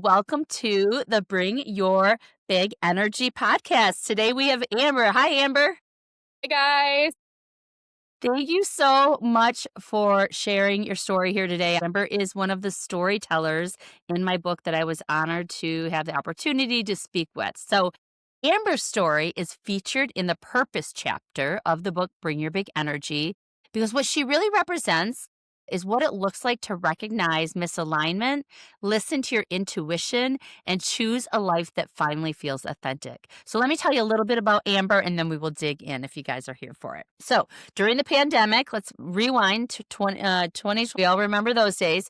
Welcome to the Bring Your Big Energy podcast. Today we have Amber. Hi, Amber. Hey guys. Thank you so much for sharing your story here today. Amber is one of the storytellers in my book that I was honored to have the opportunity to speak with. So, Amber's story is featured in the purpose chapter of the book Bring Your Big Energy because what she really represents is what it looks like to recognize misalignment, listen to your intuition, and choose a life that finally feels authentic. So, let me tell you a little bit about Amber and then we will dig in if you guys are here for it. So, during the pandemic, let's rewind to 20, we all remember those days.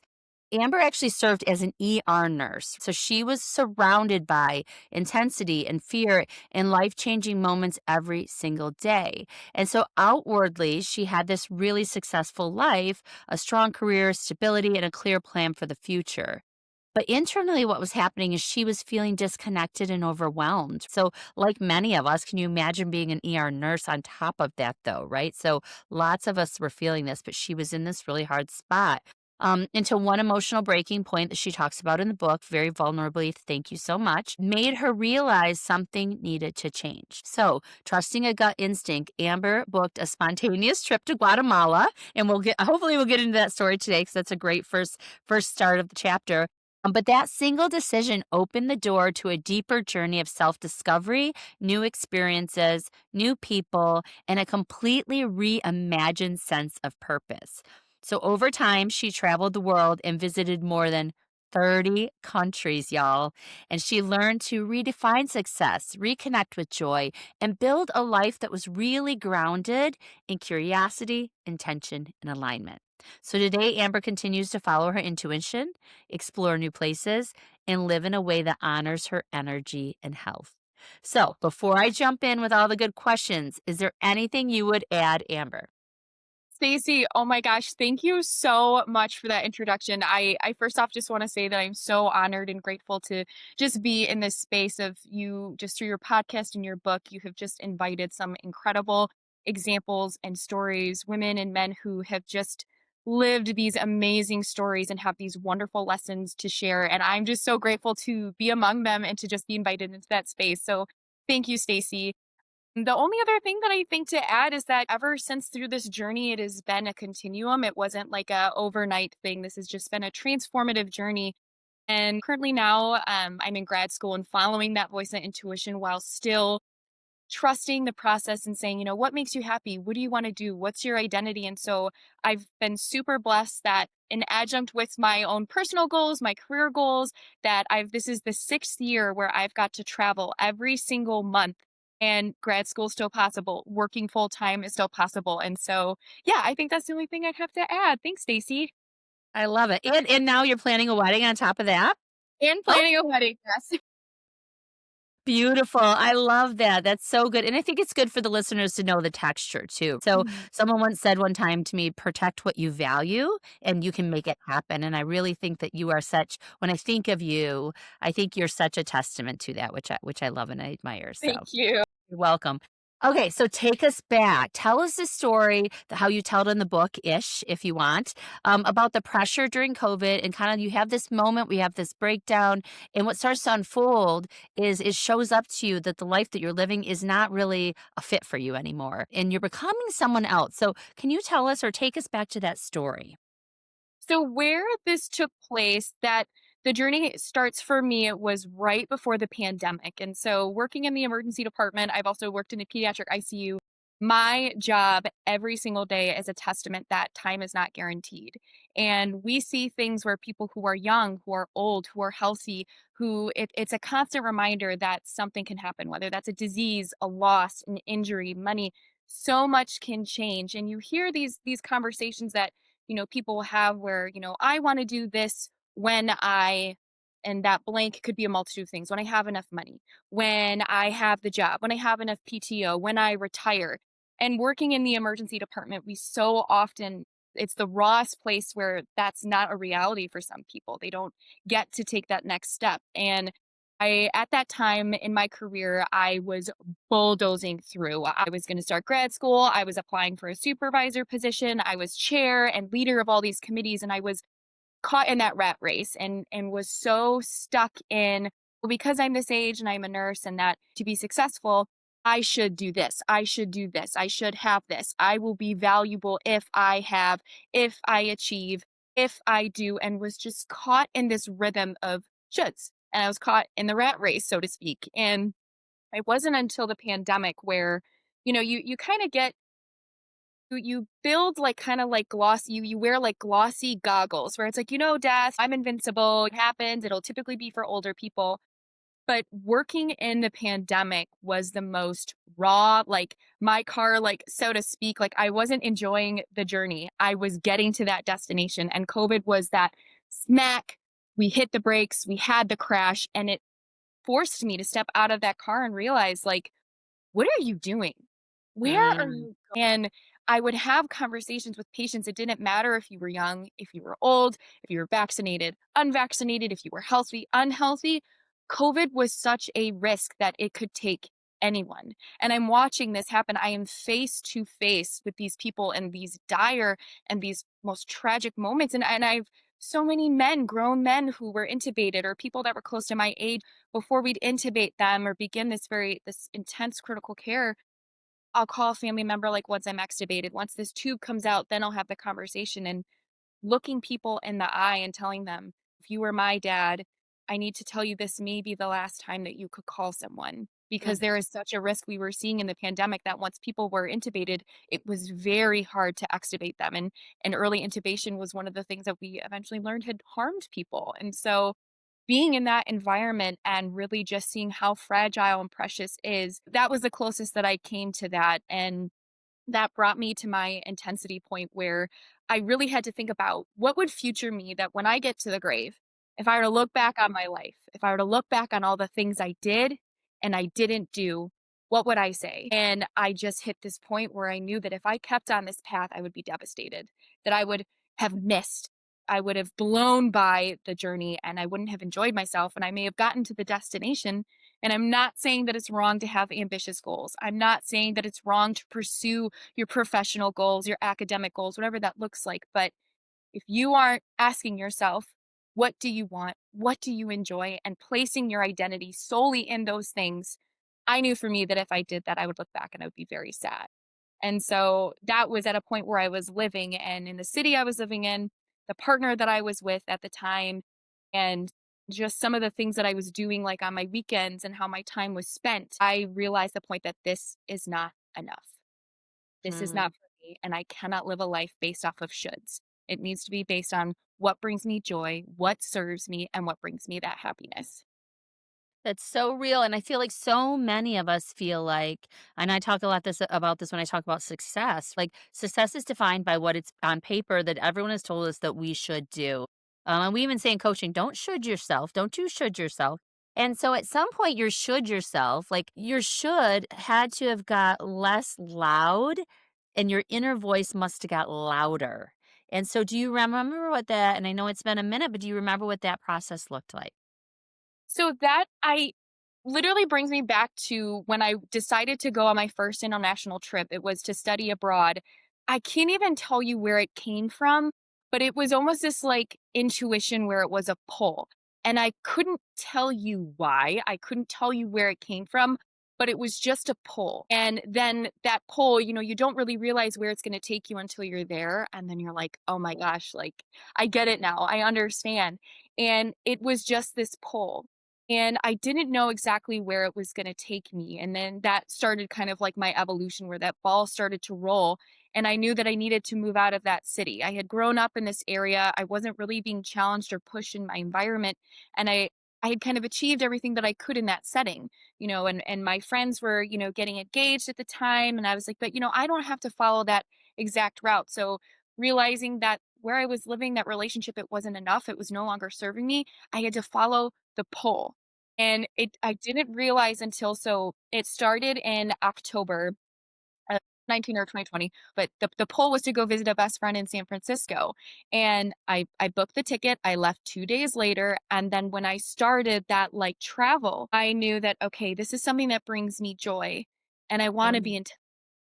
Amber actually served as an ER nurse. So she was surrounded by intensity and fear and life changing moments every single day. And so outwardly, she had this really successful life, a strong career, stability, and a clear plan for the future. But internally, what was happening is she was feeling disconnected and overwhelmed. So, like many of us, can you imagine being an ER nurse on top of that, though, right? So, lots of us were feeling this, but she was in this really hard spot. Until one emotional breaking point that she talks about in the book, very vulnerably, thank you so much, made her realize something needed to change. So, trusting a gut instinct, Amber booked a spontaneous trip to Guatemala, and hopefully we'll get into that story today because that's a great first start of the chapter. But that single decision opened the door to a deeper journey of self discovery, new experiences, new people, and a completely reimagined sense of purpose. So over time, she traveled the world and visited more than 30 countries, y'all. And she learned to redefine success, reconnect with joy, and build a life that was really grounded in curiosity, intention, and alignment. So today, Amber continues to follow her intuition, explore new places, and live in a way that honors her energy and health. So, before I jump in with all the good questions, is there anything you would add, Amber? Stacey, oh my gosh, thank you so much for that introduction. I first off just want to say that I'm so honored and grateful to just be in this space of you just through your podcast and your book. You have just invited some incredible examples and stories, women and men who have just lived these amazing stories and have these wonderful lessons to share. And I'm just so grateful to be among them and to just be invited into that space. So thank you, Stacey. The only other thing that I think to add is that ever since through this journey, it has been a continuum. It wasn't like a overnight thing. This has just been a transformative journey. And currently now, I'm in grad school and following that voice and intuition while still trusting the process and saying, what makes you happy? What do you want to do? What's your identity? And so I've been super blessed that an adjunct with my own personal goals, my career goals, that this is the 6th year where I've got to travel every single month, and grad school is still possible. Working full time is still possible. And so, yeah, I think that's the only thing I'd have to add. Thanks, Stacey. I love it. And now you're planning a wedding on top of that? And Oh, planning a wedding. Yes. beautiful. I love that. That's so good. And I think it's good for the listeners to know the texture too. So, Mhm. someone once said one time to me, protect what you value and you can make it happen. And I really think that you are when I think of you, I think you're such a testament to that, which I love and I admire. So, Thank you. you're welcome. Okay, so take us back. Tell us the story, how you tell it in the book-ish, if you want, about the pressure during COVID and kind of you have this moment, we have this breakdown, and what starts to unfold is it shows up to you that the life that you're living is not really a fit for you anymore, and you're becoming someone else. So can you tell us or take us back to that story? So where this took place, that the journey starts for me, it was right before the pandemic. And so working in the emergency department, I've also worked in a pediatric ICU. My job every single day is a testament that time is not guaranteed. And we see things where people who are young, who are old, who are healthy, it's a constant reminder that something can happen, whether that's a disease, a loss, an injury, money, so much can change. And you hear these conversations that people will have where, I want to do this when and that blank could be a multitude of things. When I have enough money, when I have the job, when I have enough PTO, when I retire. And working in the emergency department, we so often, it's the rawest place where that's not a reality for some people. They don't get to take that next step. And at that time in my career, I was bulldozing through. I was going to start grad school. I was applying for a supervisor position. I was chair and leader of all these committees. And I was caught in that rat race and was so stuck in, well, because I'm this age and I'm a nurse and that to be successful, I should do this. I should do this. I should have this. I will be valuable if I have, if I achieve, if I do, and was just caught in this rhythm of shoulds. And I was caught in the rat race, so to speak. And it wasn't until the pandemic where, you kind of get you build like kind of like glossy you wear like glossy goggles where it's like, death, I'm invincible, it happens, it'll typically be for older people. But working in the pandemic was the most raw, like my car, like so to speak, like I wasn't enjoying the journey. I was getting to that destination, and COVID was that smack. We hit the brakes, we had the crash, and it forced me to step out of that car and realize, like, what are you doing? Where are Mm, you going? And I would have conversations with patients. It didn't matter if you were young, if you were old, if you were vaccinated, unvaccinated, if you were healthy, unhealthy. COVID was such a risk that it could take anyone. And I'm watching this happen. I am face to face with these people and these dire and these most tragic moments. And I've so many men, grown men who were intubated or people that were close to my age before we'd intubate them or begin this intense critical care. I'll call a family member like once I'm extubated. Once this tube comes out, then I'll have the conversation and looking people in the eye and telling them, if you were my dad, I need to tell you this may be the last time that you could call someone because mm. there is such a risk we were seeing in the pandemic that once people were intubated, it was very hard to extubate them. And early intubation was one of the things that we eventually learned had harmed people. And so being in that environment and really just seeing how fragile and precious is, that was the closest that I came to that. And that brought me to my intensity point where I really had to think about what would future me that when I get to the grave, if I were to look back on my life, if I were to look back on all the things I did and I didn't do, what would I say? And I just hit this point where I knew that if I kept on this path, I would be devastated, that I would have missed. I would have blown by the journey and I wouldn't have enjoyed myself. And I may have gotten to the destination. And I'm not saying that it's wrong to have ambitious goals. I'm not saying that it's wrong to pursue your professional goals, your academic goals, whatever that looks like. But if you aren't asking yourself, what do you want? What do you enjoy? And placing your identity solely in those things, I knew for me that if I did that, I would look back and I would be very sad. And so that was at a point where I was living and in the city I was living in, the partner that I was with at the time, and just some of the things that I was doing, like on my weekends and how my time was spent, I realized the point that this is not enough. This is Mm. not for me, and I cannot live a life based off of shoulds. It needs to be based on what brings me joy, what serves me, and what brings me that happiness. That's so real, and I feel like so many of us feel like, and I talk a lot this about this when I talk about success, like, success is defined by what it's on paper that everyone has told us that we should do. And we even say in coaching, "Don't should yourself, don't you should yourself." And so at some point, your should yourself, like, your should had to have got less loud, and your inner voice must have got louder. And so do you remember what that, and I know it's been a minute, but do you remember what that process looked like? So that I literally brings me back to when I decided to go on my first international trip. It was to study abroad. I can't even tell you where it came from, but it was almost this like intuition where it was a pull. And I couldn't tell you why. I couldn't tell you where it came from, but it was just a pull. And then that pull, you don't really realize where it's going to take you until you're there. And then you're like, oh my gosh, like I get it now. I understand. And it was just this pull. And I didn't know exactly where it was gonna take me, and then that started kind of like my evolution where that ball started to roll, and I knew that I needed to move out of that city. I had grown up in this area, I wasn't really being challenged or pushed in my environment, and I had kind of achieved everything that I could in that setting, and my friends were, getting engaged at the time, and I was like, "But, I don't have to follow that exact route." So, realizing that where I was living, that relationship, it wasn't enough, it was no longer serving me, I had to follow the pull. And I didn't realize until so it started in October of 19 or 2020, but the poll was to go visit a best friend in San Francisco. And I booked the ticket. I left 2 days later. And then when I started that like travel, I knew that, okay, this is something that brings me joy. And I want to be Mm. in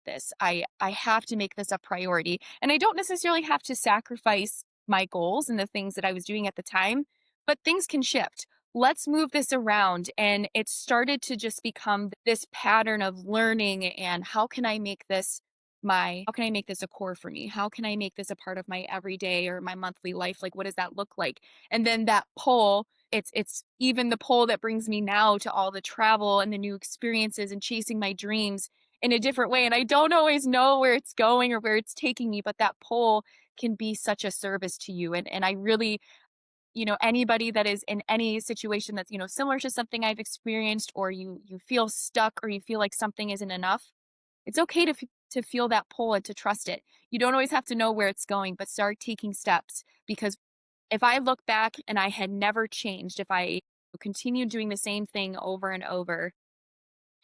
this. I have to make this a priority. And I don't necessarily have to sacrifice my goals and the things that I was doing at the time, but things can shift. Let's move this around. And it started to just become this pattern of learning and how can I make this a core for me? How can I make this a part of my everyday or my monthly life? Like, what does that look like? And then that pull, it's even the pull that brings me now to all the travel and the new experiences and chasing my dreams in a different way. And I don't always know where it's going or where it's taking me, but that pull can be such a service to you. And I really, anybody that is in any situation that's, similar to something I've experienced, or you feel stuck or you feel like something isn't enough, it's okay to feel that pull and to trust it. You don't always have to know where it's going, but start taking steps, because if I look back and I had never changed, if I continued doing the same thing over and over,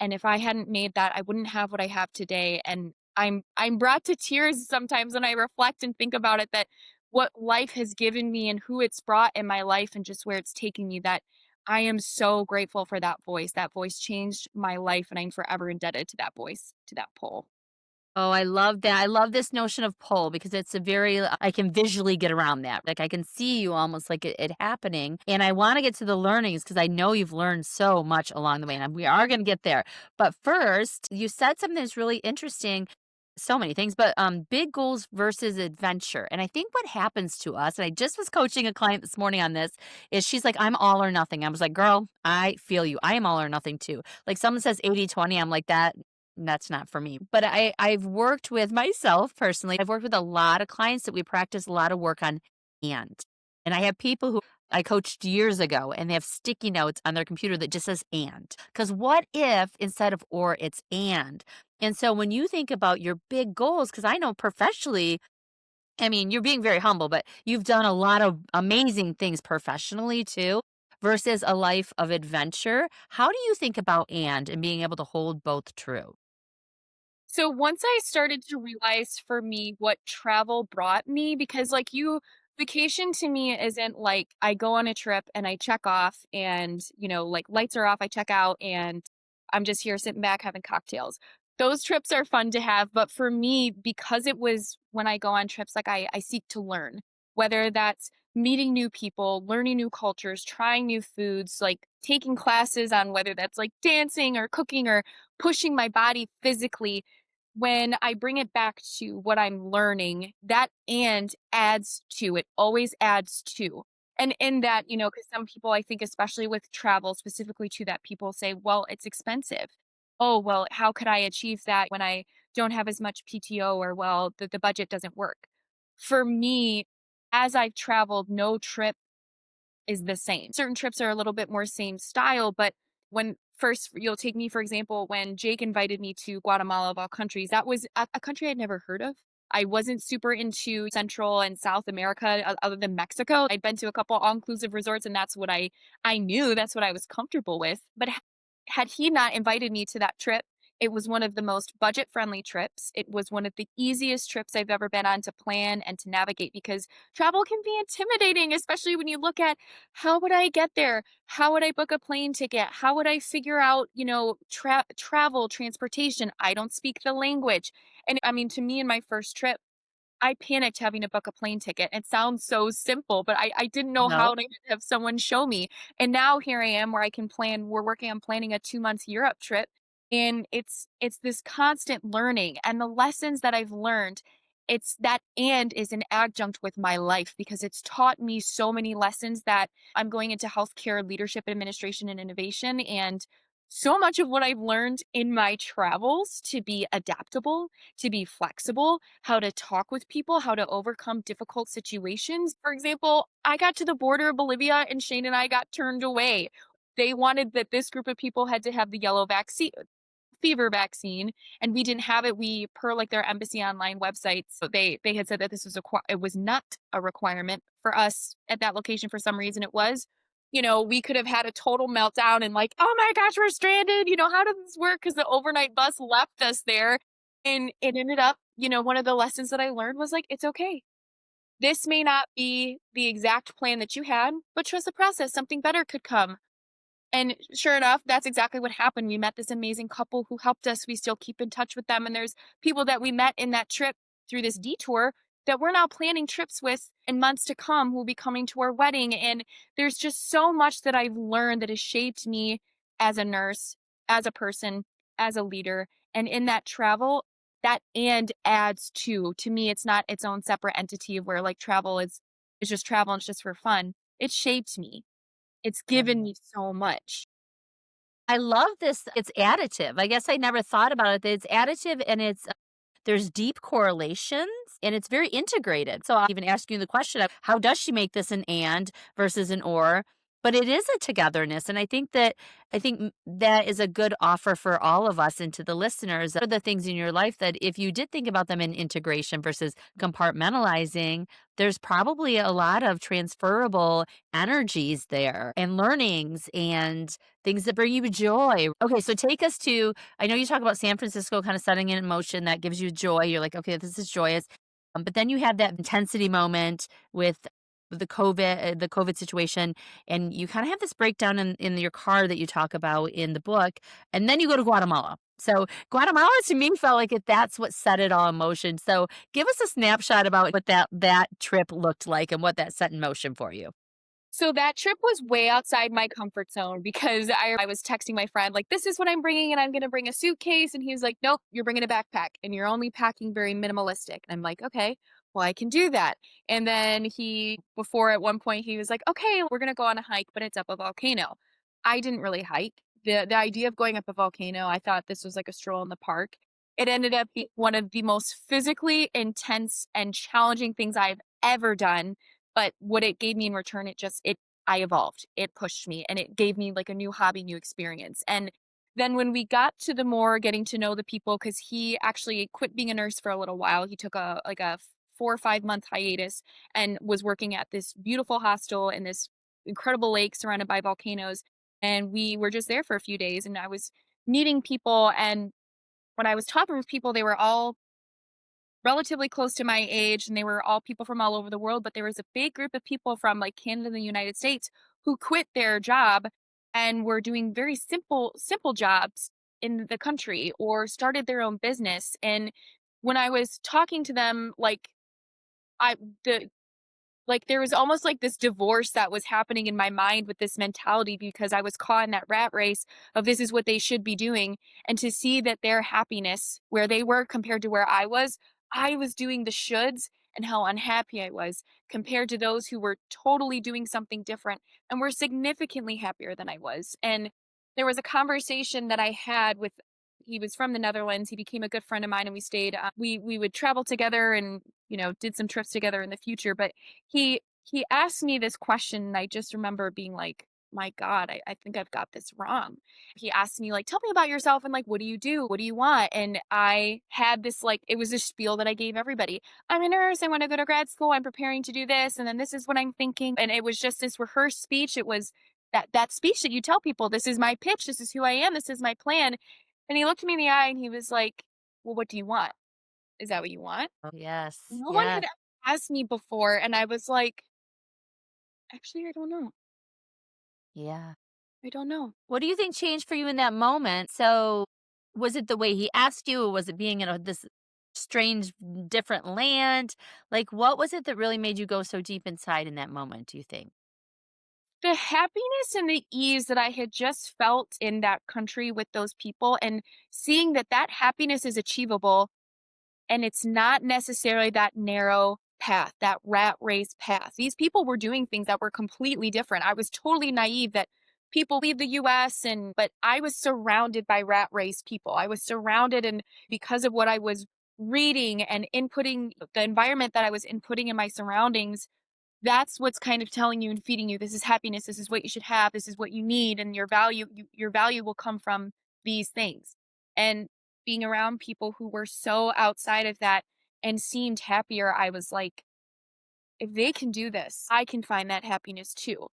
and if I hadn't made that, I wouldn't have what I have today. And I'm brought to tears sometimes when I reflect and think about it, that what life has given me and who it's brought in my life and just where it's taking me, that I am so grateful for that voice. That voice changed my life, and I'm forever indebted to that voice, to that pull. Oh, I love that. I love this notion of pull because it's a very, I can visually get around that. Like I can see you almost like it happening. And I want to get to the learnings because I know you've learned so much along the way. And we are going to get there. But first, you said something that's really interesting. So many things, but big goals versus adventure. And I think what happens to us, and I just was coaching a client this morning on this, is she's like, I'm all or nothing. I was like, girl, I feel you. I am all or nothing too. Like someone says 80-20, I'm like, that's not for me. But I've worked with myself personally. I've worked with a lot of clients that we practice a lot of work on and. And I have people who I coached years ago and they have sticky notes on their computer that just says and. Because what if instead of or it's and? And so when you think about your big goals, because I know professionally, I mean, you're being very humble, but you've done a lot of amazing things professionally too, versus a life of adventure. How do you think about and being able to hold both true? So once I started to realize for me what travel brought me, because vacation to me isn't like I go on a trip and I check off and, like lights are off, I check out and I'm just here sitting back having cocktails. Those trips are fun to have. But for me, because it was when I go on trips, like I seek to learn, whether that's meeting new people, learning new cultures, trying new foods, like taking classes on whether that's like dancing or cooking or pushing my body physically. When I bring it back to what I'm learning, that and adds to it, always adds to. And in that, because some people, I think, especially with travel, specifically to that, people say, well, it's expensive. Oh, well, how could I achieve that when I don't have as much PTO, or, well, the budget doesn't work? For me, as I've traveled, no trip is the same. Certain trips are a little bit more same style, but when first you'll take me, for example, when Jake invited me to Guatemala of all countries, that was a country I'd never heard of. I wasn't super into Central and South America other than Mexico. I'd been to a couple all-inclusive resorts and that's what I knew, that's what I was comfortable with. But had he not invited me to that trip, it was one of the most budget-friendly trips. It was one of the easiest trips I've ever been on to plan and to navigate, because travel can be intimidating, especially when you look at how would I get there? How would I book a plane ticket? How would I figure out, travel, transportation? I don't speak the language. And I mean, to me, in my first trip, I panicked having to book a plane ticket. It sounds so simple, but I didn't know No. how to have someone show me. And now here I am where I can plan, we're working on planning a 2 month Europe trip. And it's this constant learning and the lessons that I've learned. It's that and is an adjunct with my life, because it's taught me so many lessons that I'm going into healthcare leadership, administration, and innovation. And so much of what I've learned in my travels, to be adaptable, to be flexible, how to talk with people, how to overcome difficult situations. For example, I got to the border of Bolivia and Shane and I got turned away. They wanted that this group of people had to have the yellow vaccine, fever vaccine, and we didn't have it. We, per like their embassy online websites, so they had said that this was it was not a requirement for us at that location. For some reason it was. We could have had a total meltdown and like, oh my gosh, we're stranded. How does this work? Because the overnight bus left us there. And it ended up, one of the lessons that I learned was like, it's okay. This may not be the exact plan that you had, but trust the process. Something better could come. And sure enough, that's exactly what happened. We met this amazing couple who helped us. We still keep in touch with them. And there's people that we met in that trip through this detour that we're now planning trips with in months to come who will be coming to our wedding. And there's just so much that I've learned that has shaped me as a nurse, as a person, as a leader. And in that travel, that and adds to me, it's not its own separate entity of where like travel is just travel and it's just for fun. It shaped me. It's given me so much. I love this. It's additive. I guess I never thought about it. It's additive and there's deep correlations and it's very integrated. So I'll even ask you the question of how does she make this an and versus an or? But it is a togetherness. And I think that is a good offer for all of us and to the listeners. What are the things in your life that if you did think about them in integration versus compartmentalizing, there's probably a lot of transferable energies there and learnings and things that bring you joy. Okay, so take us to I know you talk about San Francisco kind of setting it in motion that gives you joy. You're like, okay, this is joyous. But then you had that intensity moment with the COVID situation, and you kind of have this breakdown in your car that you talk about in the book, and then you go to Guatemala. So Guatemala to me felt like that's what set it all in motion. So give us a snapshot about what that trip looked like and what that set in motion for you. So that trip was way outside my comfort zone because I was texting my friend, like, this is what I'm bringing, and I'm going to bring a suitcase. And he was like, nope, you're bringing a backpack and you're only packing very minimalistic. And I'm like, okay, well, I can do that. And then before at one point, he was like, okay, we're going to go on a hike, but it's up a volcano. I didn't really hike. The idea of going up a volcano, I thought this was like a stroll in the park. It ended up being one of the most physically intense and challenging things I've ever done, but what it gave me in return, I evolved. It pushed me and it gave me like a new hobby, new experience. And then when we got to the more getting to know the people, because he actually quit being a nurse for a little while. He took a 4 or 5 month hiatus and was working at this beautiful hostel in this incredible lake surrounded by volcanoes. And we were just there for a few days and I was meeting people. And when I was talking with people, they were all relatively close to my age and they were all people from all over the world, but there was a big group of people from like Canada and the United States who quit their job and were doing very simple jobs in the country or started their own business. And when I was talking to them, I the there was almost like this divorce that was happening in my mind with this mentality because I was caught in that rat race of this is what they should be doing. And to see that their happiness, where they were compared to where I was doing the shoulds and how unhappy I was compared to those who were totally doing something different and were significantly happier than I was. And there was a conversation that I had with he was from the Netherlands. He became a good friend of mine and we stayed we would travel together and did some trips together in the future, but he asked me this question and I just remember being like, my God, I think I've got this wrong. He asked me like, tell me about yourself and like, what do you do? What do you want? And I had this like, it was a spiel that I gave everybody. I'm a nurse. I want to go to grad school. I'm preparing to do this. And then this is what I'm thinking. And it was just this rehearsed speech. It was that speech that you tell people, this is my pitch. This is who I am. This is my plan. And he looked me in the eye and he was like, well, what do you want? Is that what you want? Oh, yes. No one Yes. had asked me before, and I was like, "Actually, I don't know. Yeah. I don't know." What do you think changed for you in that moment? So, was it the way he asked you, or was it being in this strange, different land? Like, what was it that really made you go so deep inside in that moment, do you think? The happiness and the ease that I had just felt in that country with those people and seeing that that happiness is achievable and it's not necessarily that narrow path, that rat race path. These people were doing things that were completely different. I was totally naive that people leave the US but I was surrounded by rat race people. I was surrounded and because of what I was reading and inputting the environment that I was inputting in my surroundings, that's what's kind of telling you and feeding you this is happiness, this is what you should have, this is what you need and your value will come from these things. And being around people who were so outside of that and seemed happier, I was like, if they can do this, I can find that happiness too.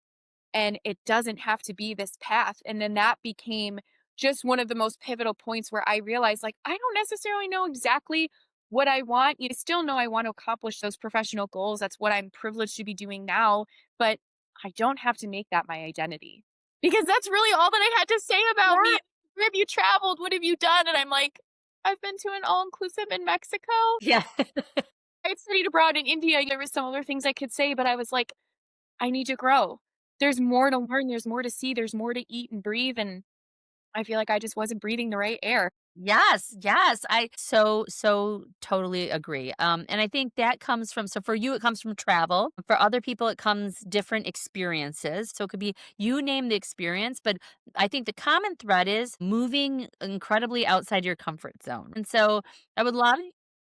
And it doesn't have to be this path. And then that became just one of the most pivotal points where I realized, like, I don't necessarily know exactly what I want. You still know I want to accomplish those professional goals. That's what I'm privileged to be doing now. But I don't have to make that my identity because that's really all that I had to say about me. Yeah. Where have you traveled? What have you done? And I'm like, I've been to an all inclusive in Mexico. Yeah. I studied abroad in India. There was some other things I could say, but I was like, I need to grow. There's more to learn. There's more to see. There's more to eat and breathe. And I feel like I just wasn't breathing the right air. Yes, yes. I so totally agree. And I think that comes from, so for you it comes from travel. For other people it comes different experiences. So it could be you name the experience, but I think the common thread is moving incredibly outside your comfort zone. And so I would love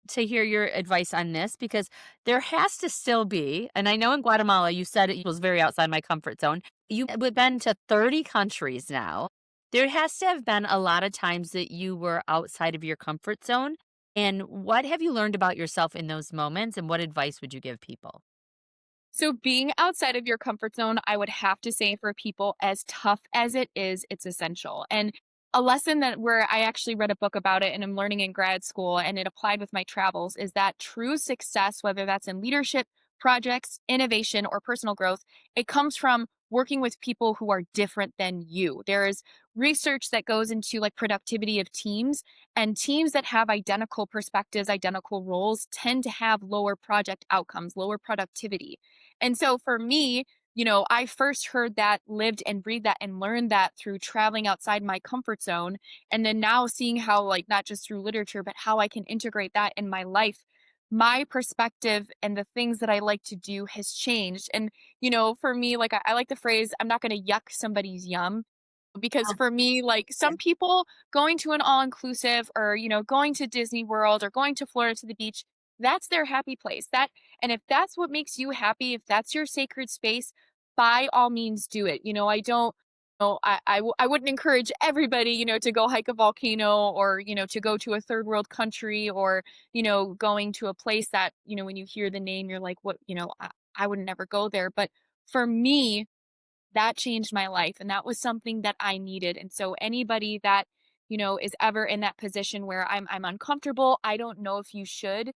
to hear your advice on this because there has to still be, and I know in Guatemala you said it was very outside my comfort zone. You've been to 30 countries now. There has to have been a lot of times that you were outside of your comfort zone. And what have you learned about yourself in those moments? And what advice would you give people? So being outside of your comfort zone, I would have to say for people as tough as it is, it's essential. And a lesson that where I actually read a book about it and I'm learning in grad school and it applied with my travels is that true success, whether that's in leadership, projects, innovation, or personal growth, it comes from working with people who are different than you. There is research that goes into like productivity of teams, and teams that have identical perspectives, identical roles tend to have lower project outcomes, lower productivity. And so for me, I first heard that, lived and breathed that, and learned that through traveling outside my comfort zone. And then now seeing how, like, not just through literature, but how I can integrate that in my life, my perspective and the things that I like to do has changed. And, for me, like, I like the phrase, I'm not going to yuck somebody's yum. Because Oh, for me, like yeah. some people going to an all inclusive or, going to Disney World or going to Florida to the beach, that's their happy place. And if that's what makes you happy, if that's your sacred space, by all means do it. I don't I wouldn't encourage everybody, to go hike a volcano or, to go to a third world country or, going to a place that, when you hear the name, you're like, what, I would never go there. But for me, that changed my life, and that was something that I needed. And so anybody that, is ever in that position where I'm uncomfortable, I don't know if you should.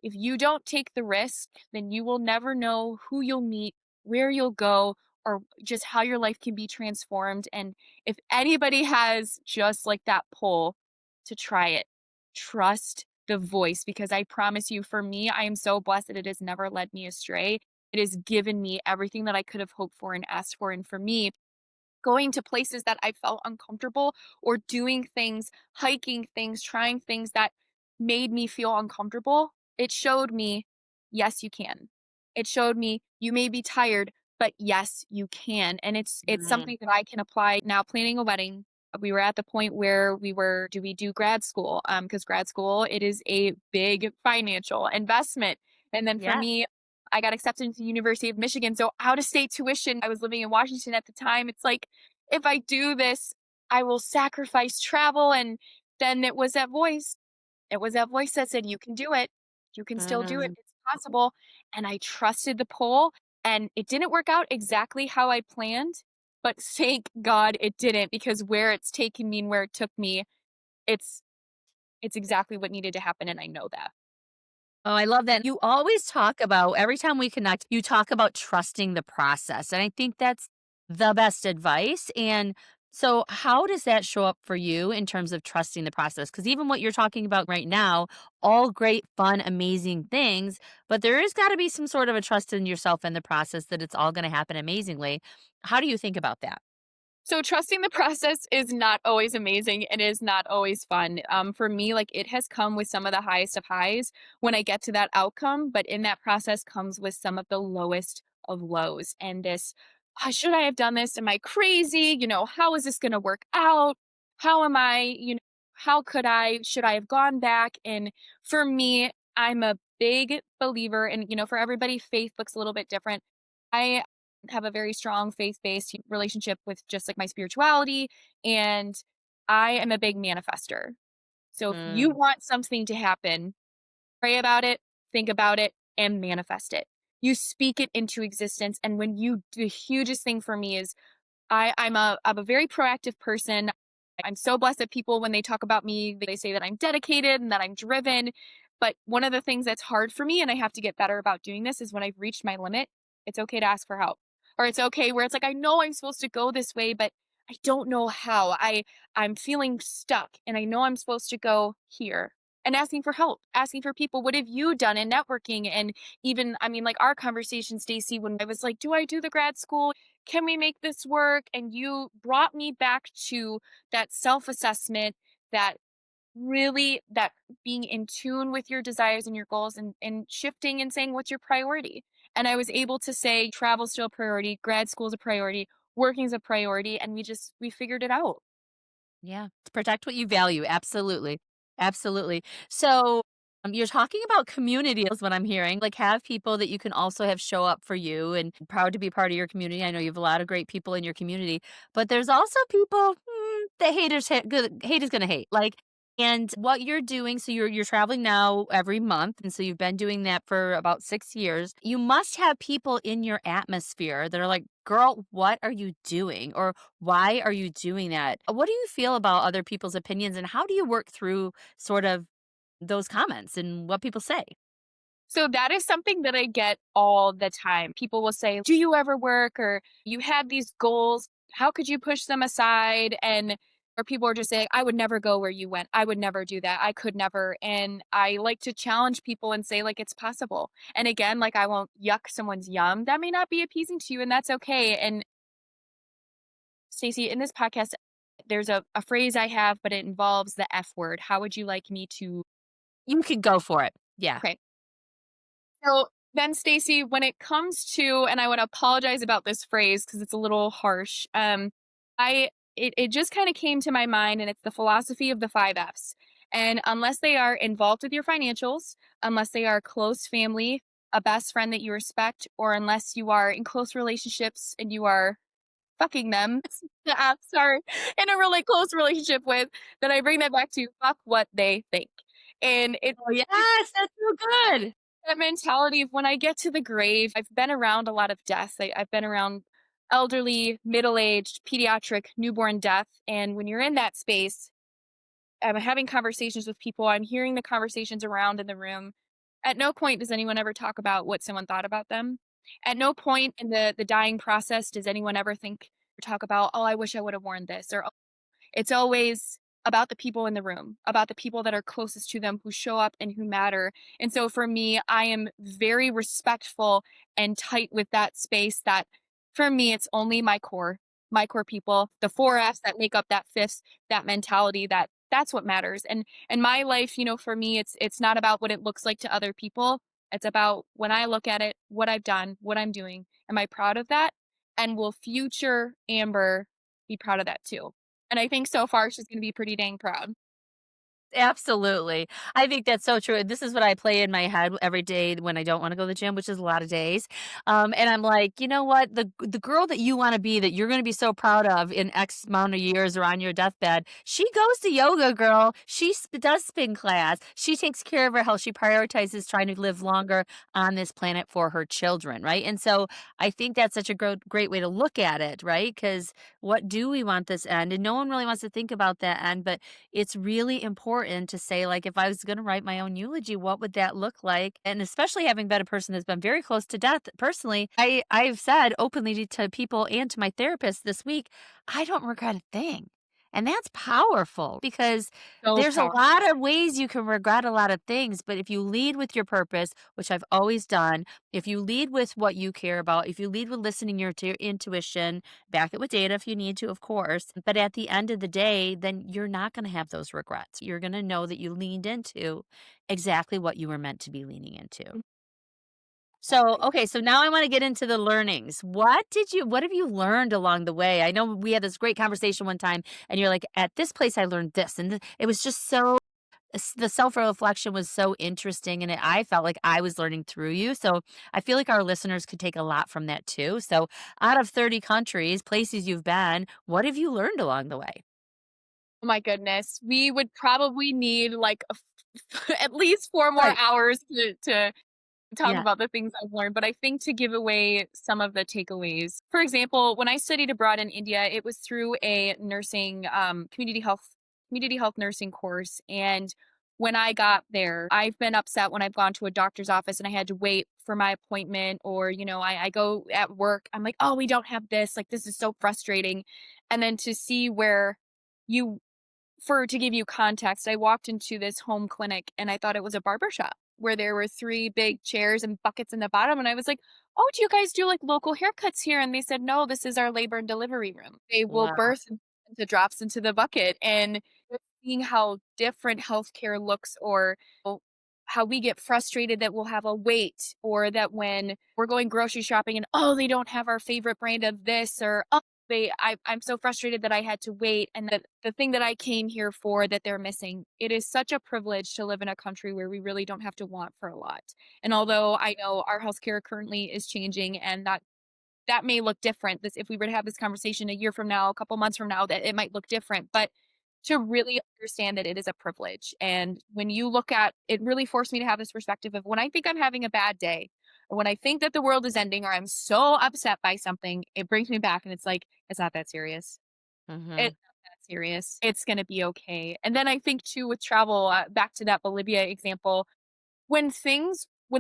If you don't take the risk, then you will never know who you'll meet, where you'll go, or just how your life can be transformed. And if anybody has just like that pull to try it, trust the voice because I promise you, for me, I am so blessed that it has never led me astray. It has given me everything that I could have hoped for and asked for. And for me, going to places that I felt uncomfortable or doing things, hiking things, trying things that made me feel uncomfortable, it showed me, yes, you can. It showed me you may be tired, but yes, you can. And it's Mm, something that I can apply now planning a wedding. We were at the point where we were, do we do grad school? Because grad school, it is a big financial investment. And then for yeah. me, I got accepted into the University of Michigan. So out of state tuition, I was living in Washington at the time. It's like, if I do this, I will sacrifice travel. And then it was that voice. It was that voice that said, you can do it. You can still do it. Mm. It's possible. And I trusted the poll. And it didn't work out exactly how I planned, but thank God it didn't because where it's taken me and where it took me, it's it's exactly what needed to happen. And I know that. Oh, I love that. You always talk about, every time we connect, you talk about trusting the process. And I think that's the best advice. And so, how does that show up for you in terms of trusting the process? Because even what you're talking about right now, all great, fun, amazing things, but there is got to be some sort of a trust in yourself and the process that it's all going to happen amazingly. How do you think about that? So trusting the process is not always amazing and is not always fun. For me, like it has come with some of the highest of highs when I get to that outcome, but in that process comes with some of the lowest of lows. And this, should I have done this? Am I crazy? How is this going to work out? How am I, how could I, should I have gone back? And for me, I'm a big believer and, for everybody, faith looks a little bit different. I have a very strong faith-based relationship with just like my spirituality and I am a big manifester. So if you Mm. want something to happen, pray about it, think about it and manifest it. You speak it into existence and when you the hugest thing for me is I'm a very proactive person. I'm so blessed that people, when they talk about me, they say that I'm dedicated and that I'm driven. But one of the things that's hard for me, and I have to get better about doing this, is when I've reached my limit, it's okay to ask for help. Or it's okay where it's like, I know I'm supposed to go this way, but I don't know how. I'm feeling stuck and I know I'm supposed to go here. and asking for help, asking for people, what have you done in networking? And even, I mean, like our conversation, Stacey, when I was like, do I do the grad school? Can we make this work? And you brought me back to that self assessment, that really, that being in tune with your desires and your goals, and shifting and saying, what's your priority? And I was able to say, travel's still a priority, grad school's a priority, working's a priority. And we figured it out. Yeah, to protect what you value, absolutely, absolutely. So, you're talking about community is what I'm hearing, like, have people that you can also have show up for you and proud to be part of your community. I know you have a lot of great people in your community, but there's also people, that hate is gonna hate, like, and what you're doing, so you're traveling now every month, and so you've been doing that for about 6 years. You must have people in your atmosphere that are like, "Girl, what are you doing?" Or why are you doing that? What do you feel about other people's opinions, and how do you work through sort of those comments and what people say? So that is something that I get all the time. People will say, do you ever work? Or you had these goals. How could you push them aside? And or people are just saying, I would never go where you went. I would never do that. I could never. And I like to challenge people and say, like, it's possible. And again, like, I won't yuck someone's yum. That may not be appeasing to you, and that's okay. And Stacey, in this podcast, there's a phrase I have, but it involves the F word. How would you like me to? You can go for it. Yeah. Okay. So then, Stacey, when it comes to, and I want to apologize about this phrase because it's a little harsh. It just kind of came to my mind, and it's the philosophy of the five F's. And unless they are involved with your financials, unless they are close family, a best friend that you respect, or unless you are in close relationships and you are fucking them, sorry, in a really close relationship with, then I bring that back to fuck what they think. And Oh, yes, that's so good. that mentality of when I get to the grave, I've been around a lot of death. I've been around elderly, middle aged, pediatric, newborn death. And when you're in that space, I'm having conversations with people, I'm hearing the conversations around in the room. At no point does anyone ever talk about what someone thought about them. At no point in the dying process does anyone ever think or talk about, oh, I wish I would have worn this, or it's always about the people in the room, about the people that are closest to them who show up and who matter. And so for me, I am very respectful and tight with that space, that for me, it's only my core people, the four F's that make up that fifth, that mentality, that's what matters. And my life, for me, it's not about what it looks like to other people. It's about when I look at it, what I've done, what I'm doing. Am I proud of that? And will future Amber be proud of that too? And I think so far she's gonna be pretty dang proud. Absolutely. I think that's so true. This is what I play in my head every day when I don't wanna go to the gym, which is a lot of days. And I'm like, "You know what? The girl that you wanna be, that you're gonna be so proud of in X amount of years or on your deathbed, she goes to yoga, girl. She does spin class. She takes care of her health. She prioritizes trying to live longer on this planet for her children," right? And so I think that's such a great way to look at it, right? Because what do we want this end? And no one really wants to think about that end, but it's really important to say, like, if I was going to write my own eulogy, what would that look like? And especially having been a person that's been very close to death personally, I've said openly to people and to my therapist this week, I don't regret a thing. And that's powerful because So there's a powerful. lot of ways you can regret a lot of things. But if you lead with your purpose, which I've always done, if you lead with what you care about, if you lead with listening to your intuition, back it with data if you need to, of course. But at the end of the day, then you're not going to have those regrets. You're going to know that you leaned into exactly what you were meant to be leaning into. So, Exactly. okay, so now I want to get into the learnings. What have you learned along the way? I know we had this great conversation one time and you're like, at this place, I learned this. And it was just so, the self reflection was so interesting. And I felt like I was learning through you. So I feel like our listeners could take a lot from that too. So, out of 30 countries, places you've been, what have you learned along the way? Oh my goodness. We would probably need like at least 4 more Right. hours to talk Yeah. about the things I've learned, but I think to give away some of the takeaways. For example, when I studied abroad in India, it was through a nursing, community health nursing course. And when I got there, I've been upset when I've gone to a doctor's office and I had to wait for my appointment, or, I go at work, I'm like, oh, we don't have this. Like, this is so frustrating. And then to see where you For to give you context, I walked into this home clinic and I thought it was a barber shop where there were 3 big chairs and buckets in the bottom, and I was like, "Oh, do you guys do, like, local haircuts here?" And they said, "No, this is our labor and delivery room." They will Wow. birth the drops into the bucket, and just seeing how different healthcare looks or how we get frustrated that we'll have a wait or that when we're going grocery shopping and, "Oh, they don't have our favorite brand of this," or, "Oh, I'm so frustrated that I had to wait and that the thing that I came here for that they're missing. It is such a privilege to live in a country where we really don't have to want for a lot. And although I know our healthcare currently is changing and that may look different. This if we were to have this conversation a year from now, a couple months from now, that it might look different. But to really understand that it is a privilege. And when you look at it really forced me to have this perspective of when I think I'm having a bad day, or when I think that the world is ending, or I'm so upset by something, it brings me back and it's like, it's not that serious. Mhm. It's not that serious. It's gonna be okay. And then I think too with travel, back to that Bolivia example, when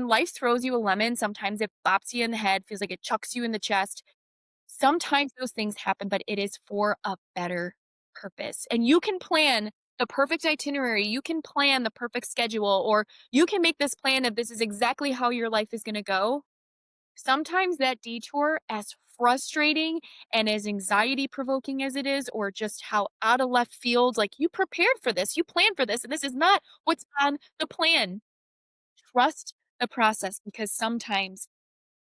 life throws you a lemon, sometimes it bops you in the head, feels like it chucks you in the chest. Sometimes those things happen, but it is for a better purpose. And you can plan the perfect itinerary, you can plan the perfect schedule, or you can make this plan of this is exactly how your life is gonna go. Sometimes that detour, as frustrating and as anxiety provoking as it is, or just how out of left field, like you prepared for this, you planned for this, and this is not what's on the plan. Trust the process because sometimes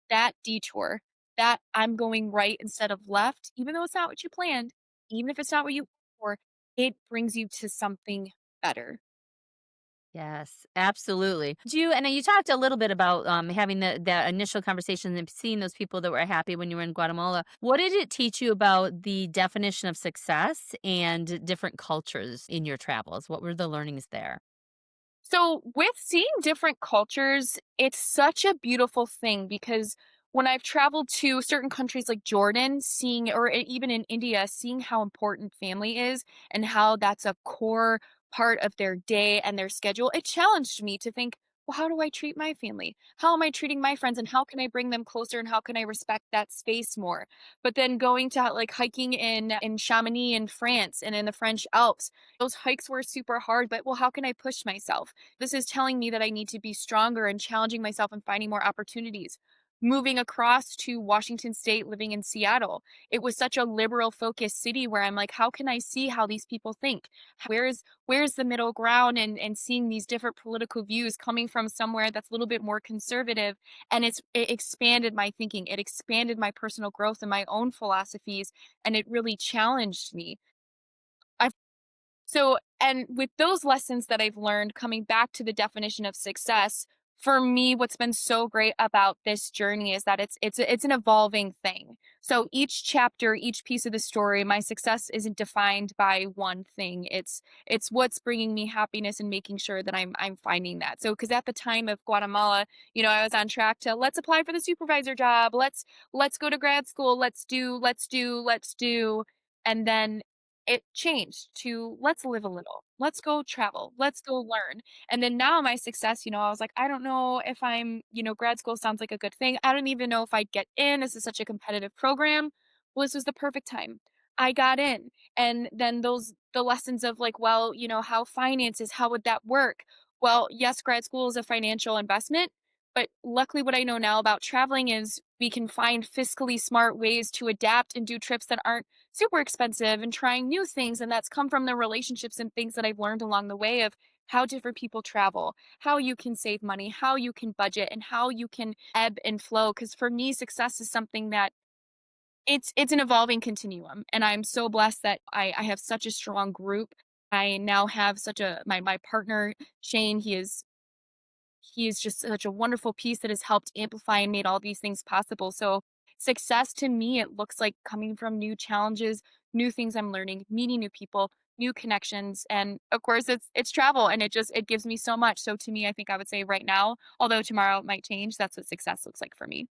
that detour, that I'm going right instead of left, even though it's not what you planned, even if it's not what you planned for, it brings you to something better. Yes, absolutely. Do you and you talked a little bit about, having that initial conversation and seeing those people that were happy when you were in Guatemala. What did it teach you about the definition of success and different cultures in your travels? What were the learnings there? So, with seeing different cultures, it's such a beautiful thing because when I've traveled to certain countries like Jordan, seeing, or even in India, seeing how important family is and how that's a core part of their day and their schedule, it challenged me to think, well, how do I treat my family? How am I treating my friends? And how can I bring them closer? And how can I respect that space more? But then going to like hiking in Chamonix in France and in the French Alps, those hikes were super hard, but well, how can I push myself? This is telling me that I need to be stronger and challenging myself and finding more opportunities. Moving across to Washington State, living in Seattle, it was such a liberal focused city where I'm like, how can I see how these people think? Where's the middle ground and seeing these different political views coming from somewhere that's a little bit more conservative. And it expanded my thinking, it expanded my personal growth and my own philosophies, and it really challenged me. I and with those lessons that I've learned coming back to the definition of success, for me, what's been so great about this journey is that it's an evolving thing. So each chapter, each piece of the story, my success isn't defined by one thing. It's what's bringing me happiness and making sure that I'm finding that. So because at the time of Guatemala, I was on track to let's apply for the supervisor job, let's go to grad school, let's do, and then it changed to let's live a little. Let's go travel. Let's go learn. And then now my success, I was like, I don't know if grad school sounds like a good thing. I don't even know if I'd get in. This is such a competitive program. Well, this was the perfect time. I got in. And then the lessons of like, well, how finances, how would that work? Well, yes, grad school is a financial investment, but luckily what I know now about traveling is we can find fiscally smart ways to adapt and do trips that aren't super expensive and trying new things. And that's come from the relationships and things that I've learned along the way of how different people travel, how you can save money, how you can budget, and how you can ebb and flow. Because for me, success is something that it's an evolving continuum. And I'm so blessed that I have such a strong group. I now have such a my partner, Shane, he is just such a wonderful piece that has helped amplify and made all these things possible. So success to me, it looks like coming from new challenges, new things I'm learning, meeting new people, new connections, and of course it's travel, and it gives me so much. So to me, I think I would say right now, although tomorrow it might change, that's what success looks like for me.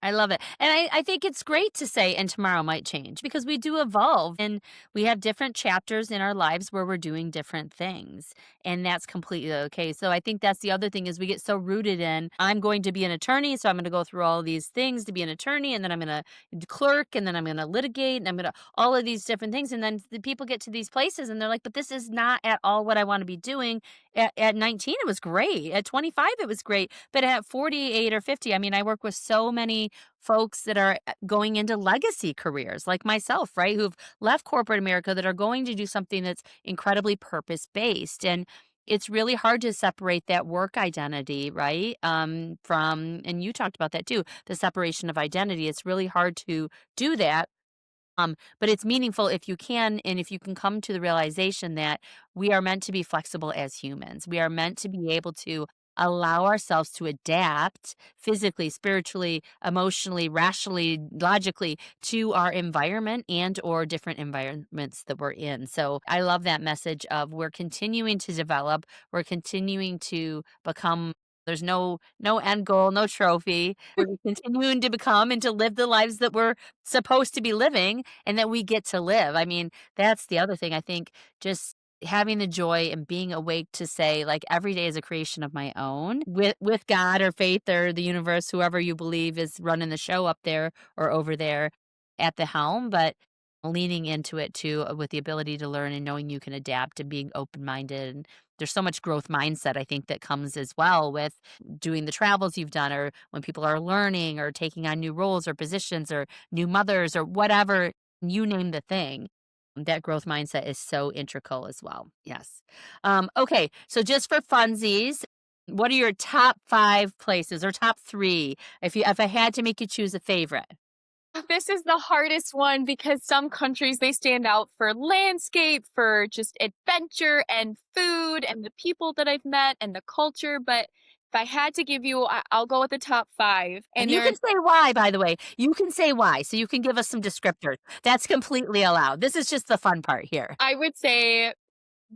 I love it. And I think it's great to say, and tomorrow might change because we do evolve and we have different chapters in our lives where we're doing different things. And that's completely okay. So I think that's the other thing is we get so rooted in, I'm going to be an attorney. So I'm going to go through all these things to be an attorney. And then I'm going to clerk and then I'm going to litigate and I'm going to all of these different things. And then the people get to these places and they're like, but this is not at all what I want to be doing. At 19, it was great. At 25, it was great. But at 48 or 50, I mean, I work with so many folks that are going into legacy careers like myself, right? Who've left corporate America that are going to do something that's incredibly purpose based. And it's really hard to separate that work identity, right? From, and you talked about that too, the separation of identity. It's really hard to do that but it's meaningful if you can, and if you can come to the realization that we are meant to be flexible as humans. We are meant to be able to allow ourselves to adapt physically, spiritually, emotionally, rationally, logically to our environment and or different environments that we're in. So I love that message of we're continuing to develop, we're continuing to become there's no end goal, no trophy. We're continuing to become and to live the lives that we're supposed to be living and that we get to live. I mean, that's the other thing. I think just having the joy and being awake to say like every day is a creation of my own with God or faith or the universe, whoever you believe is running the show up there or over there at the helm, but leaning into it too with the ability to learn and knowing you can adapt and being open-minded and there's so much growth mindset I think that comes as well with doing the travels you've done or when people are learning or taking on new roles or positions or new mothers or whatever, you name the thing. That growth mindset is so integral as well. Yes. Okay. So just for funsies, what are your top 5 places or top 3 if I had to make you choose a favorite? This is the hardest one because some countries they stand out for landscape, for just adventure and food and the people that I've met and the culture. But if I had to give you, I'll go with the top five. And And you there, can say why, by the way. You can say why, so you can give us some descriptors. That's completely allowed. This is just the fun part here. I would say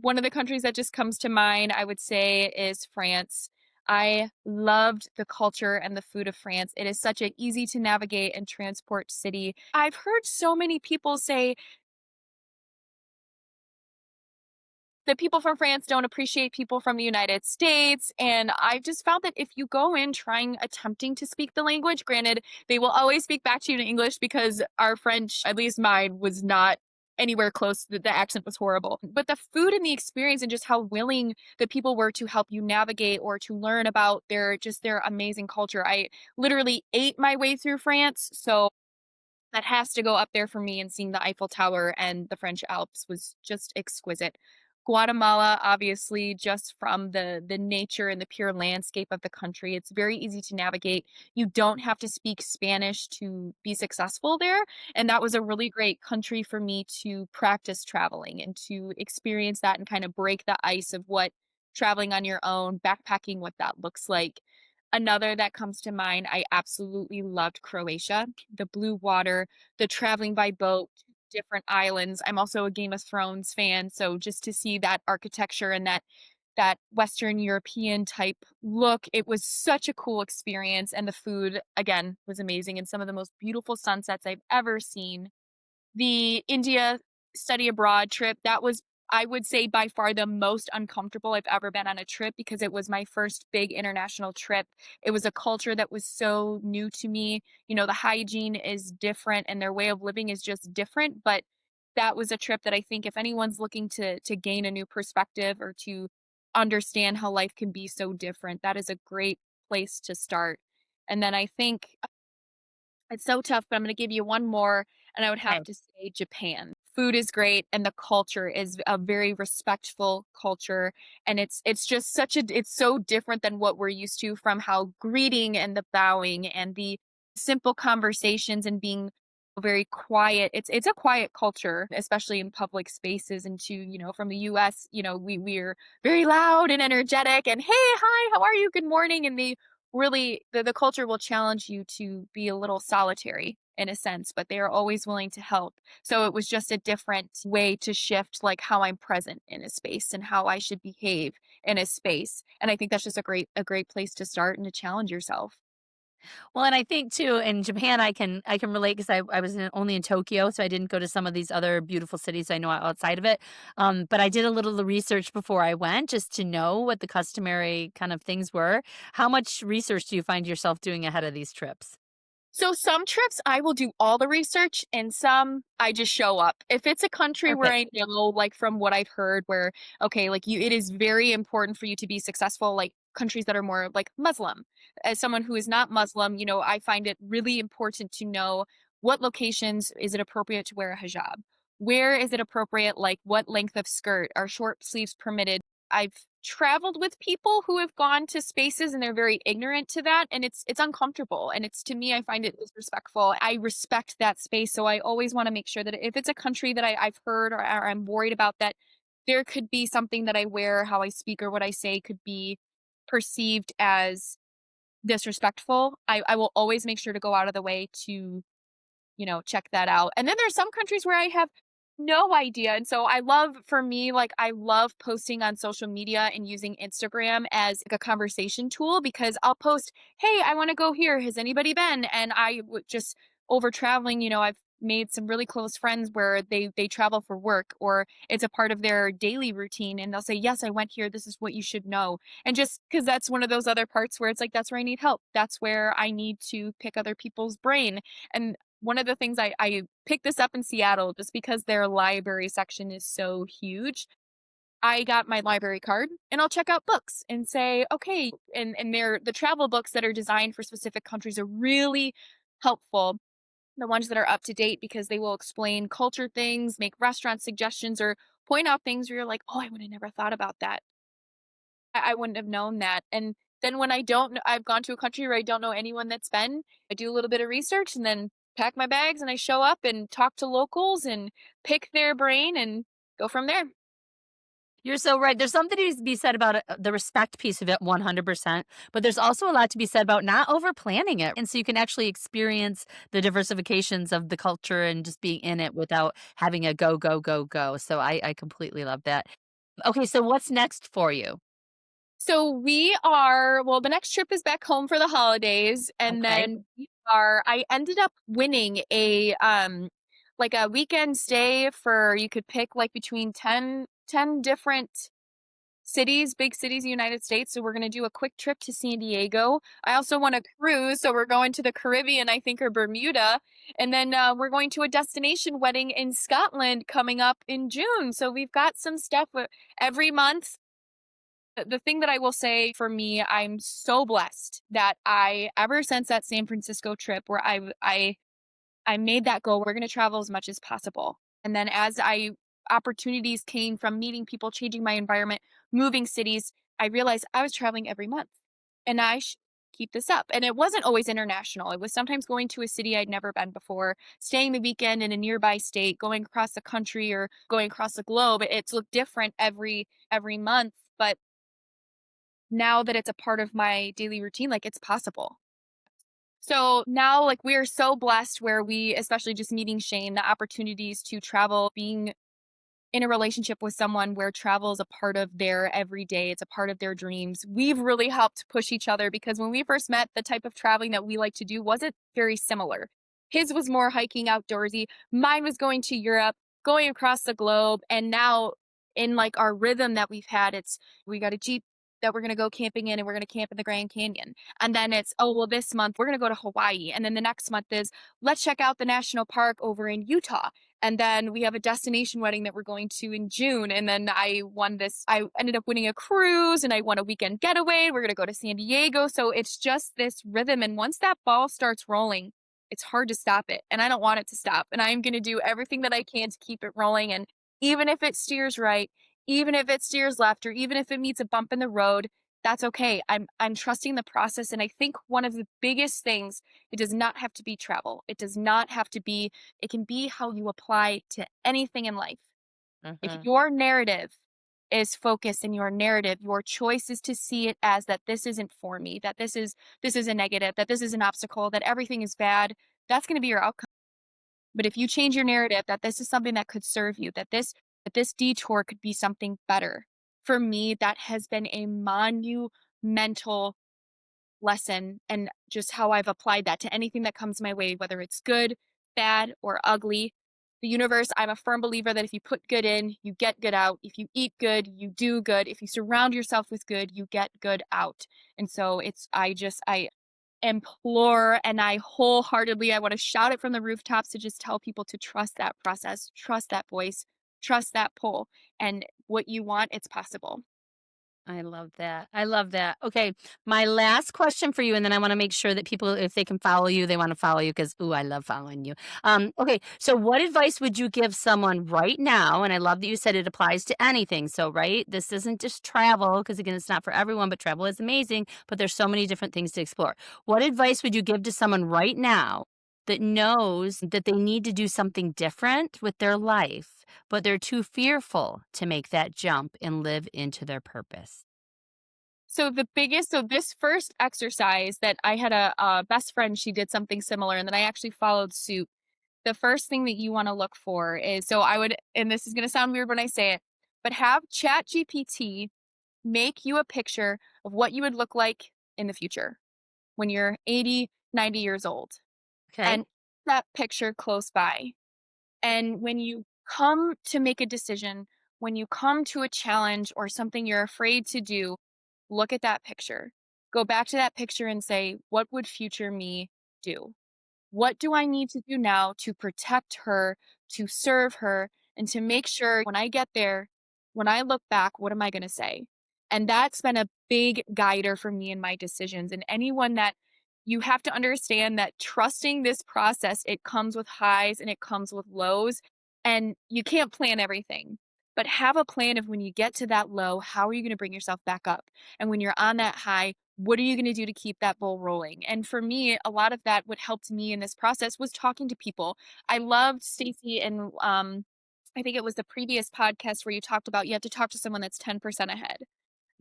one of the countries that just comes to mind, I would say, is France. I loved the culture and the food of France. It is such an easy to navigate and transport city. I've heard so many people say that people from France don't appreciate people from the United States. And I've just found that if you go in trying, attempting to speak the language, granted, they will always speak back to you in English because our French, at least mine, was not anywhere close. The accent was horrible. But the food and the experience and just how willing the people were to help you navigate or to learn about their amazing culture. I literally ate my way through France. So that has to go up there for me, and seeing the Eiffel Tower and the French Alps was just exquisite. Guatemala, obviously, just from the nature and the pure landscape of the country, it's very easy to navigate. You don't have to speak Spanish to be successful there, and that was a really great country for me to practice traveling and to experience that and kind of break the ice of what traveling on your own, backpacking, what that looks like. Another that comes to mind, I absolutely loved Croatia, the blue water, the traveling by boat, different islands. I'm also a Game of Thrones fan, so just to see that architecture and that Western European type look, it was such a cool experience, and the food, again, was amazing, and some of the most beautiful sunsets I've ever seen. The India study abroad trip, that was, I would say, by far the most uncomfortable I've ever been on a trip because it was my first big international trip. It was a culture that was so new to me. You know, the hygiene is different and their way of living is just different, but that was a trip that I think if anyone's looking to gain a new perspective or to understand how life can be so different, that is a great place to start. And then I think it's so tough, but I'm gonna give you one more, and I would have Okay. to say Japan. Food is great, and the culture is a very respectful culture, and it's just such a it's so different than what we're used to from how greeting and the bowing and the simple conversations and being very quiet. It's a quiet culture, especially in public spaces, and to, from the US, we're very loud and energetic and, "Hey, hi, how are you? Good morning." And they really the culture will challenge you to be a little solitary in a sense, but they are always willing to help. So it was just a different way to shift like how I'm present in a space and how I should behave in a space. And I think that's just a great place to start and to challenge yourself. Well, and I think too in Japan, I can relate because I was only in Tokyo, so I didn't go to some of these other beautiful cities I know outside of it. But I did a little research before I went just to know what the customary kind of things were. How much research do you find yourself doing ahead of these trips? So some trips I will do all the research and some I just show up. If it's a country where Perfect. I know, like from what I've heard, where okay, like you it is very important for you to be successful, like countries that are more like Muslim. As someone who is not Muslim, I find it really important to know what locations is it appropriate to wear a hijab? Where is it appropriate? Like what length of skirt? Are short sleeves permitted? I've traveled with people who have gone to spaces and they're very ignorant to that, and it's uncomfortable, and it's to me I find it disrespectful. I respect that space, so I always want to make sure that if it's a country that I've heard or I'm worried about, that there could be something that I wear, how I speak or what I say could be perceived as disrespectful. I will always make sure to go out of the way to check that out. And then there's some countries where I have no idea. And so I love, for me, like I love posting on social media and using Instagram as like a conversation tool because I'll post, "Hey, I want to go here. Has anybody been?" And I would just over traveling, I've made some really close friends where they travel for work or it's a part of their daily routine and they'll say, "Yes, I went here. This is what you should know." And just cuz that's one of those other parts where it's like that's where I need help. That's where I need to pick other people's brain. And one of the things I picked this up in Seattle just because their library section is so huge. I got my library card and I'll check out books and say, okay, and they're the travel books that are designed for specific countries are really helpful. The ones that are up to date because they will explain culture things, make restaurant suggestions, or point out things where you're like, oh, I would have never thought about that. I wouldn't have known that. And then when I don't kn I've gone to a country where I don't know anyone that's been, I do a little bit of research and then pack my bags and I show up and talk to locals and pick their brain and go from there. You're so right. There's something to be said about the respect piece of it 100%, but there's also a lot to be said about not over planning it. And so you can actually experience the diversifications of the culture and just being in it without having a go, go, go, go. So I completely love that. Okay, so what's next for you? So the next trip is back home for the holidays, and Okay. then I ended up winning like a weekend stay for you could pick like between ten different cities, big cities in the United States. So we're going to do a quick trip to San Diego. I also want a cruise. So we're going to the Caribbean, I think, or Bermuda. And then we're going to a destination wedding in Scotland coming up in June. So we've got some stuff every month. The thing that I will say for me, I'm so blessed that ever since that San Francisco trip where I made that goal. We're going to travel as much as possible. And then as I opportunities came from meeting people, changing my environment, moving cities, I realized I was traveling every month and keep this up. And it wasn't always international. It was sometimes going to a city I'd never been before, staying the weekend in a nearby state, going across the country or going across the globe. It's looked different every month, but now that it's a part of my daily routine, like it's possible. So now, like, we are so blessed where we, especially just meeting Shane, the opportunities to travel, being in a relationship with someone where travel is a part of their everyday, it's a part of their dreams. We've really helped push each other because when we first met, the type of traveling that we like to do wasn't very similar. His was more hiking outdoorsy, mine was going to Europe, going across the globe. And now, in like our rhythm that we've had, it's we got a Jeep that we're going to go camping in and we're going to camp in the Grand Canyon. And then it's, oh, well, this month we're going to go to Hawaii. And then the next month is, let's check out the national park over in Utah. And then we have a destination wedding that we're going to in June. And then I ended up winning a cruise and I won a weekend getaway. We're going to go to San Diego. So it's just this rhythm. And once that ball starts rolling, it's hard to stop it. And I don't want it to stop. And I'm going to do everything that I can to keep it rolling. And even if it steers right, even if it steers left, or even if it meets a bump in the road, that's okay. I'm trusting the process. And I think one of the biggest things, it does not have to be travel. It does not have to be it can be how you apply to anything in life. If Mhm. your narrative is focused in your narrative, your choice is to see it as that this isn't for me, that this is a negative, that this is an obstacle, that everything is bad. That's going to be your outcome. But if you change your narrative that this is something that could serve you, that this detour could be something better. For me, that has been a monumental lesson and just how I've applied that to anything that comes my way, whether it's good, bad, or ugly. The universe, I'm a firm believer that if you put good in, you get good out. If you eat good, you do good. If you surround yourself with good, you get good out. And so I implore and I wholeheartedly, I want to shout it from the rooftops to just tell people to trust that process, trust that voice, trust that pull. And what you want, it's possible. I love that. I love that. Okay, my last question for you, and then I want to make sure that people, if they can follow you, they want to follow you because, ooh, I love following you. Okay, so what advice would you give someone right now? And I love that you said it applies to anything. So, right, this isn't just travel because again, it's not for everyone, but travel is amazing. But there's so many different things to explore. What advice would you give to someone right now that knows that they need to do something different with their life, but they're too fearful to make that jump and live into their purpose? So this first exercise that I had a best friend, she did something similar, and then I actually followed suit. The first thing that you want to look for is, so I would, and this is going to sound weird when I say it, but have Chat GPT make you a picture of what you would look like in the future when you're 80, 90 years old, Okay. and that picture close by. And when you come to make a decision, when you come to a challenge or something you're afraid to do, look at that picture. Go back to that picture and say, what would future me do? What do I need to do now to protect her, to serve her, and to make sure when I get there, when I look back, what am I going to say? And that's been a big guider for me in my decisions. And anyone that you have to understand that trusting this process, it comes with highs and it comes with lows, and you can't plan everything. But have a plan of when you get to that low, how are you going to bring yourself back up? And when you're on that high, what are you going to do to keep that bowl rolling? And for me, a lot of that, what helped me in this process was talking to people. I loved Stacey and I think it was the previous podcast where you talked about you have to talk to someone that's 10% ahead.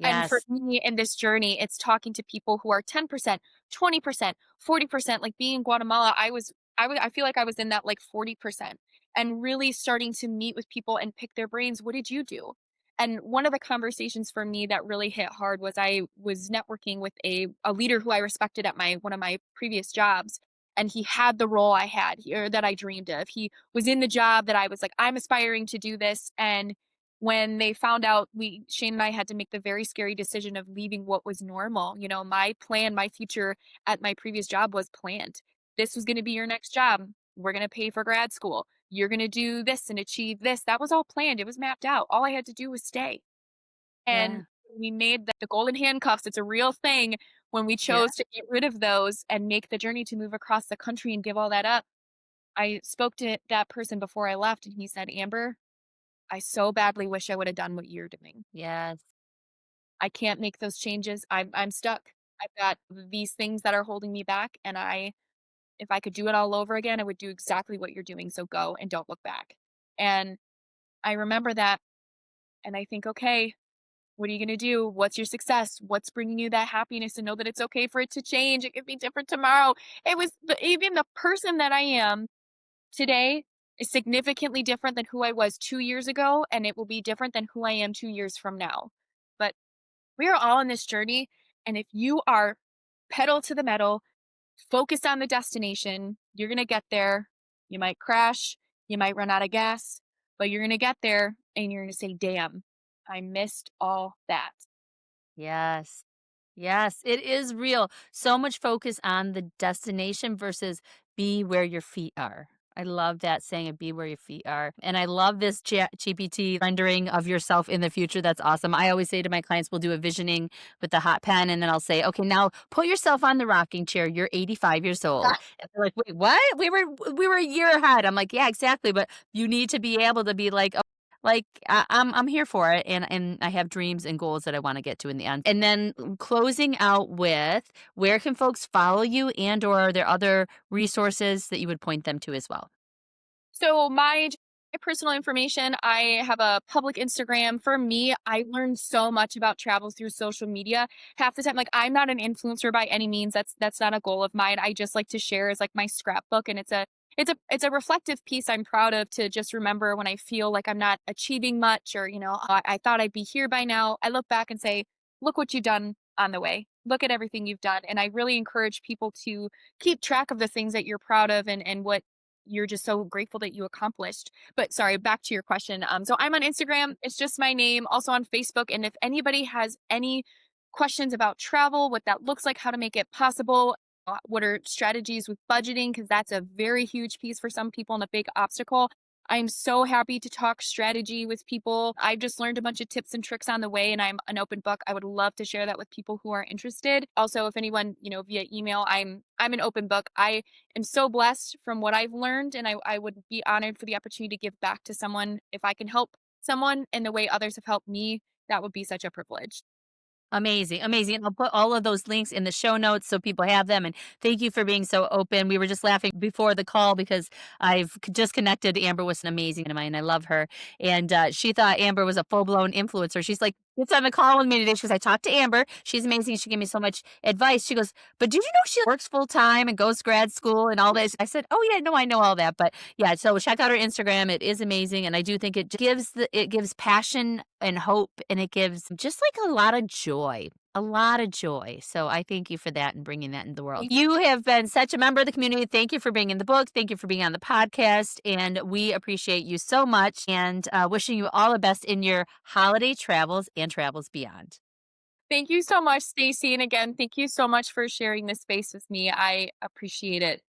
And for Yes. me in this journey, it's talking to people who are 10%, 20%, 40%. Like being in Guatemala, I feel like I was in that like 40% and really starting to meet with people and pick their brains. What did you do? And one of the conversations for me that really hit hard was I was networking with a leader who I respected at my one of my previous jobs. And he had the role I had or that I dreamed of. He was in the job that I was like, I'm aspiring to do this. And when they found out, Shane and I had to make the very scary decision of leaving what was normal. You know, my plan, my future at my previous job was planned. This was going to be your next job. We're going to pay for grad school. You're going to do this and achieve this. That was all planned. It was mapped out. All I had to do was stay. And Yeah. we made the golden handcuffs. It's a real thing. When we Yeah. chose to get rid of those and make the journey to move across the country and give all that up, I spoke to that person before I left, and he said, Amber, I so badly wish I would have done what you're doing. Yes. I can't make those changes. I'm stuck. I've got these things that are holding me back, and if I could do it all over again, I would do exactly what you're doing. So go and don't look back. And I remember that, and I think, okay, what are you gonna do? What's your success? What's bringing you that happiness? And know that it's okay for it to change. It could be different tomorrow. Even the person that I am today is significantly different than who I was 2 years ago, and it will be different than who I am 2 years from now. But we are all in this journey. And if you are pedal to the metal, focused on the destination, you're going to get there. You might crash, you might run out of gas, but you're going to get there and you're going to say, damn, I missed all that. Yes. Yes, it is real. So much focus on the destination versus be where your feet are. I love that saying of be where your feet are. And I love this chat GPT rendering of yourself in the future. That's awesome. I always say to my clients, we'll do a visioning with the hot pen. And then I'll say, okay, now put yourself on the rocking chair. You're 85 years old. And they're like, wait, what? We were a year ahead. I'm like, yeah, exactly. But you need to be able to be like, I'm here for it, and I have dreams and goals that I wanna get to in the end. And then closing out with, where can folks follow you and or are there other resources that you would point them to as well? So my personal information, I have a public Instagram. For me, I learned so much about travel through social media. Half the time, like I'm not an influencer by any means. That's not a goal of mine. I just like to share as like my scrapbook, and it's a reflective piece I'm proud of to just remember when I feel like I'm not achieving much or I thought I'd be here by now. I look back and say, look what you've done. on the way. Look at everything you've done. And I really encourage people to keep track of the things that you're proud of and what you're just so grateful that you accomplished. But sorry, back to your question. So I'm on Instagram. It's just my name, also on Facebook. And if anybody has any questions about travel, what that looks like, how to make it possible, what are strategies with budgeting, because that's a very huge piece for some people and a big obstacle. I'm so happy to talk strategy with people. I've just learned a bunch of tips and tricks on the way, and I'm an open book. I would love to share that with people who are interested. Also, if anyone, via email, I'm an open book. I am so blessed from what I've learned, and I would be honored for the opportunity to give back to someone. If I can help someone in the way others have helped me, that would be such a privilege. Amazing, amazing. And I'll put all of those links in the show notes so people have them. And thank you for being so open. We were just laughing before the call because just connected. Amber was an amazing friend of mine. I love her. And she thought Amber was a full blown influencer. She's like, it's on the call with me today. She goes, I talked to Amber. She's amazing. She gave me so much advice. She goes, but did you know she works full time and goes to grad school and all this? I said, oh yeah, no, I know all that. But yeah, so check out her Instagram. It is amazing. And I do think it gives passion and hope, and it gives just like a lot of joy. A lot of joy. So I thank you for that and bringing that into the world. You have been such a member of the community. Thank you for being in the book. Thank you for being on the podcast. And we appreciate you so much and wishing you all the best in your holiday travels and travels beyond. Thank you so much, Stacey. And again, thank you so much for sharing this space with me. I appreciate it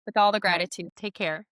with all the All right. gratitude. Take care.